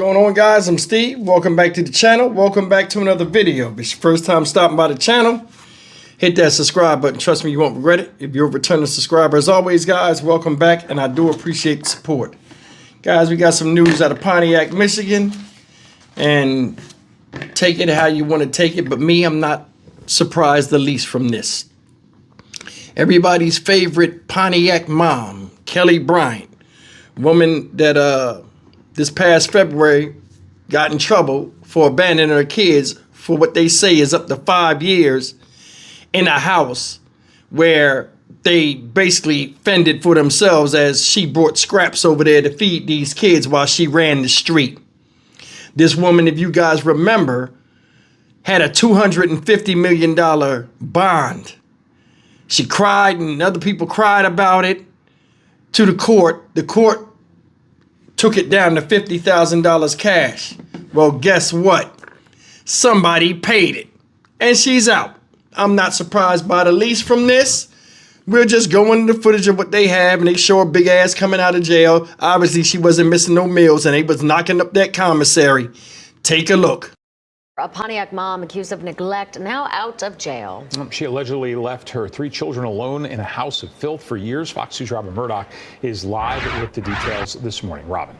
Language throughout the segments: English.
Going on, guys? I'm Steve. Welcome back to the channel. Welcome back to another video. If it's your first time stopping by the channel, hit that subscribe button. Trust me, you won't regret it. If you're a returning subscriber, as always, guys, welcome back, and I do appreciate the support. Guys, we got some news out of Pontiac, Michigan, and take it how you want to take it, but me, I'm not surprised the least from this. Everybody's favorite Pontiac mom, Kelly Bryant, woman that this past February got in trouble for abandoning her kids for what they say is up to 5 years in a house where they basically fended for themselves as she brought scraps over there to feed these kids while she ran the street. This woman, if you guys remember, had a $250 million bond. She cried and other people cried about it to the court. The court took it down to $50,000 cash. Well, guess what? Somebody paid it, and she's out. I'm not surprised by the least from this. We'll just go into the footage of what they have, and they show her big ass coming out of jail. Obviously, she wasn't missing no meals, and they was knocking up that commissary. Take a look. A Pontiac mom accused of neglect now out of jail. She allegedly left her 3 children alone in a house of filth for years. Fox News' Robin Murdoch is live with the details this morning. Robin.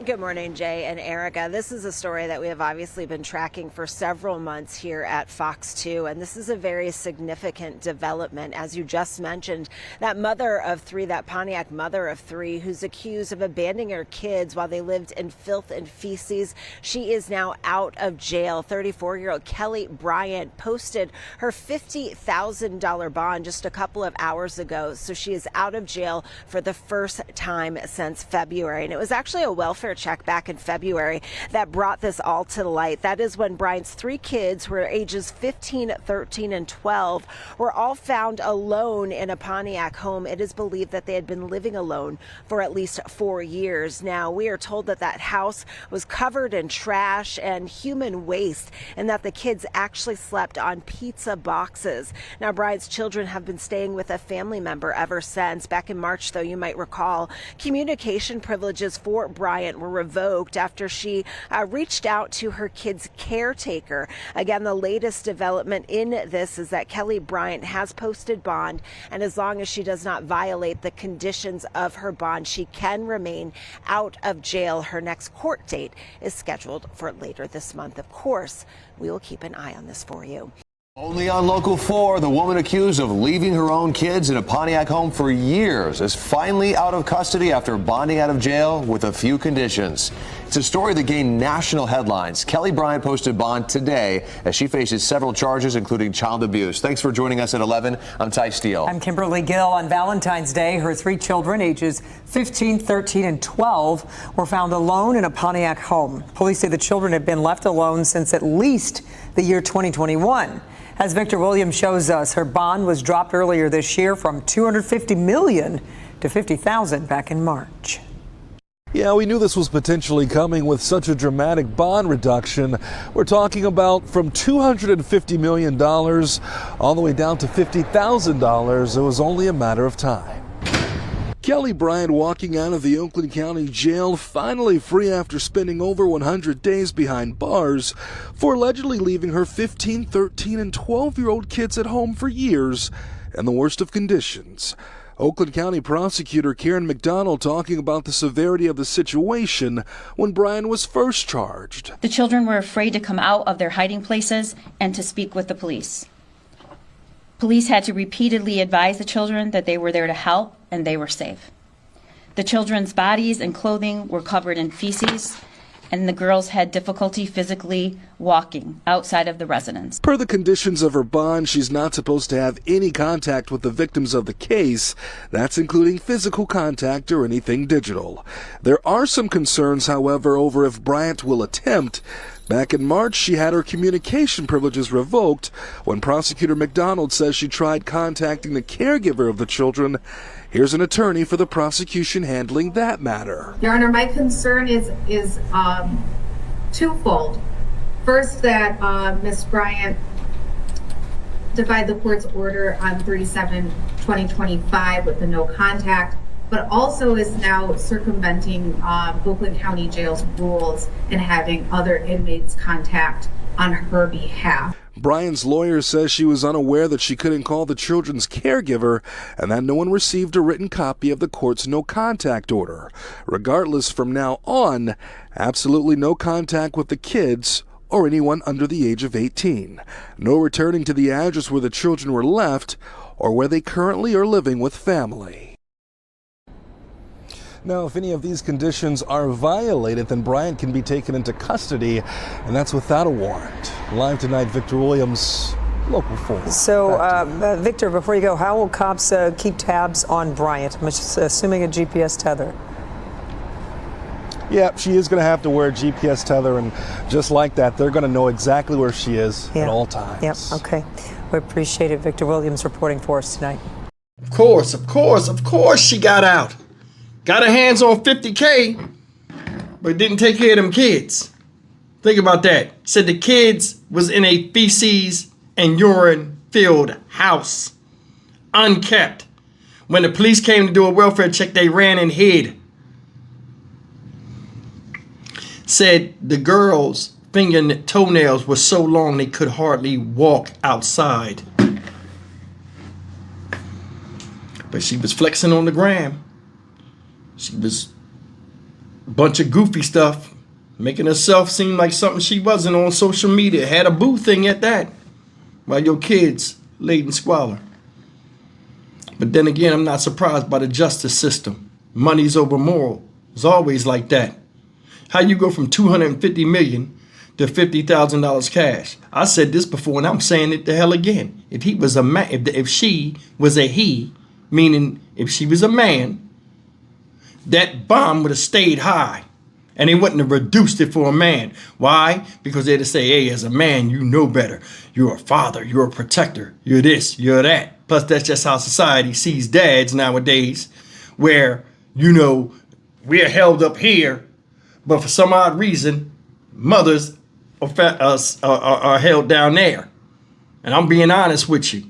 Good morning, Jay and Erica. This is a story that we have obviously been tracking for several months here at Fox 2, and this is a very significant development. As you just mentioned, that mother of 3, that Pontiac mother of 3, who's accused of abandoning her kids while they lived in filth and feces, she is now out of jail. 34-year-old Kelly Bryant posted her $50,000 bond just a couple of hours ago, so she is out of jail for the first time since February. And it was actually a welfare check back in February that brought this all to light. That is when Bryant's 3 kids, who are ages 15, 13, and 12, were all found alone in a Pontiac home. It is believed that they had been living alone for at least 4 years. Now, we are told that that house was covered in trash and human waste, and that the kids actually slept on pizza boxes. Now, Bryant's children have been staying with a family member ever since. Back in March, though, you might recall, communication privileges for Bryant were revoked after she reached out to her kid's caretaker. Again, the latest development in this is that Kelly Bryant has posted bond, and as long as she does not violate the conditions of her bond, she can remain out of jail. Her next court date is scheduled for later this month. Of course, we will keep an eye on this for you. Only on Local 4, the woman accused of leaving her own kids in a Pontiac home for years is finally out of custody after bonding out of jail with a few conditions. It's a story that gained national headlines. Kelly Bryant posted bond today as she faces several charges, including child abuse. Thanks for joining us at 11. I'm Ty Steele. I'm Kimberly Gill. On Valentine's Day, her 3 children, ages 15, 13, and 12, were found alone in a Pontiac home. Police say the children have been left alone since at least the year 2021. As Victor Williams shows us, her bond was dropped earlier this year from $250 million to $50,000 back in March. Yeah, we knew this was potentially coming with such a dramatic bond reduction. We're talking about from $250 million all the way down to $50,000. It was only a matter of time. Kelly Bryant walking out of the Oakland County Jail, finally free after spending over 100 days behind bars for allegedly leaving her 15, 13, and 12-year-old kids at home for years in the worst of conditions. Oakland County Prosecutor Karen McDonald talking about the severity of the situation when Bryant was first charged. The children were afraid to come out of their hiding places and to speak with the police. Police had to repeatedly advise the children that they were there to help and they were safe. The children's bodies and clothing were covered in feces, and the girls had difficulty physically walking outside of the residence. Per the conditions of her bond, she's not supposed to have any contact with the victims of the case. That's including physical contact or anything digital. There are some concerns, however, over if Bryant will attempt. Back in March, she had her communication privileges revoked when Prosecutor McDonald says she tried contacting the caregiver of the children. Here's an attorney for the prosecution handling that matter. Your Honor, my concern is twofold. First, that Ms. Bryant defied the court's order on 3/7/2025 with the no contact, but also is now circumventing Oakland County Jail's rules and having other inmates contact on her behalf. Brian's lawyer says she was unaware that she couldn't call the children's caregiver and that no one received a written copy of the court's no contact order. Regardless, from now on, absolutely no contact with the kids or anyone under the age of 18. No returning to the address where the children were left or where they currently are living with family. Now, if any of these conditions are violated, then Brian can be taken into custody, and that's without a warrant. Live tonight, Victor Williams, Local 4. So, Victor, before you go, how will cops keep tabs on Bryant? I'm assuming a GPS tether. Yeah, she is going to have to wear a GPS tether, and just like that, they're going to know exactly where she is at all times. Yep, okay. We appreciate it. Victor Williams reporting for us tonight. Of course she got out. Got her hands on 50K, but didn't take care of them kids. Think about that. Said the kids was in a feces and urine filled house. Unkept. When the police came to do a welfare check, they ran and hid. Said the girls' finger toenails were so long they could hardly walk outside. But she was flexing on the gram. She was a bunch of goofy stuff, making herself seem like something she wasn't on social media. Had a boo thing at that, while your kids laid in squalor. But then again, I'm not surprised by the justice system. Money's over moral. It's always like that. How you go from $250 million to $50,000 cash? I said this before, and I'm saying it the hell again. If he was a man, if she was a he, meaning if she was a man, that bomb would have stayed high, and they wouldn't have reduced it for a man. Why? Because they'd say, hey, as a man, you know better. You're a father. You're a protector. You're this. You're that. Plus, that's just how society sees dads nowadays, where, you know, we're held up here, but for some odd reason, mothers are held down there. And I'm being honest with you.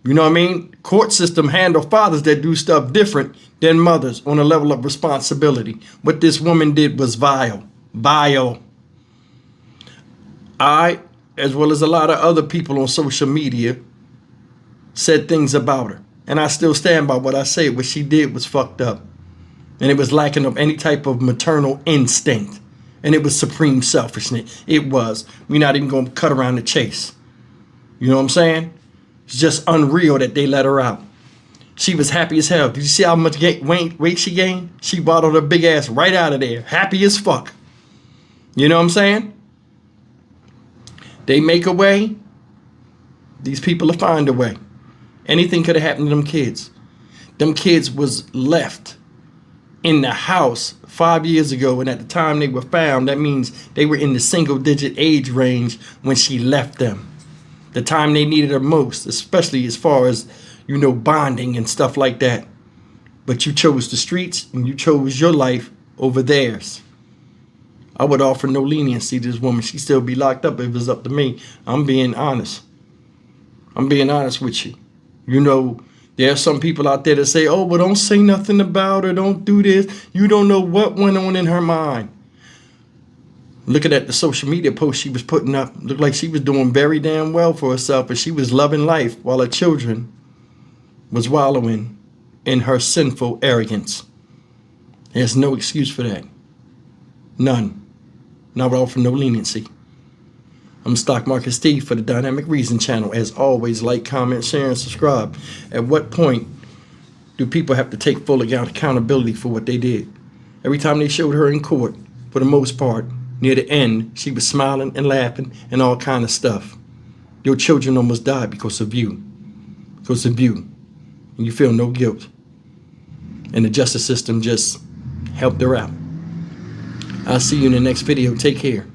You know what I mean? Court system handle fathers that do stuff different than mothers on a level of responsibility. What this woman did was vile. Vile. I, as well as a lot of other people on social media, said things about her. And I still stand by what I say. What she did was fucked up. And it was lacking of any type of maternal instinct. And it was supreme selfishness. It was. We're not even going to cut around the chase. You know what I'm saying? It's just unreal that they let her out. She was happy as hell. Did you see how much weight she gained? She waddled her big ass right out of there. Happy as fuck. You know what I'm saying? They make a way. These people will find a way. Anything could have happened to them kids. Them kids was left in the house 5 years ago, and at the time they were found, that means they were in the single-digit age range when she left them. The time they needed her most, especially as far as, you know, bonding and stuff like that. But you chose the streets and you chose your life over theirs. I would offer no leniency to this woman. She'd still be locked up if it was up to me. I'm being honest. I'm being honest with you. You know, there are some people out there that say, oh, well, don't say nothing about her. Don't do this. You don't know what went on in her mind. Looking at the social media posts she was putting up, looked like she was doing very damn well for herself, but she was loving life while her children was wallowing in her sinful arrogance. There's no excuse for that. None. Not at all, for no leniency. I'm Stock Market Steve for the Dynamic Reason channel. As always, like, comment, share, and subscribe. At what point do people have to take full accountability for what they did? Every time they showed her in court, for the most part, near the end, she was smiling and laughing and all kind of stuff. Your children almost died because of you. Because of you. And you feel no guilt. And the justice system just helped her out. I'll see you in the next video. Take care.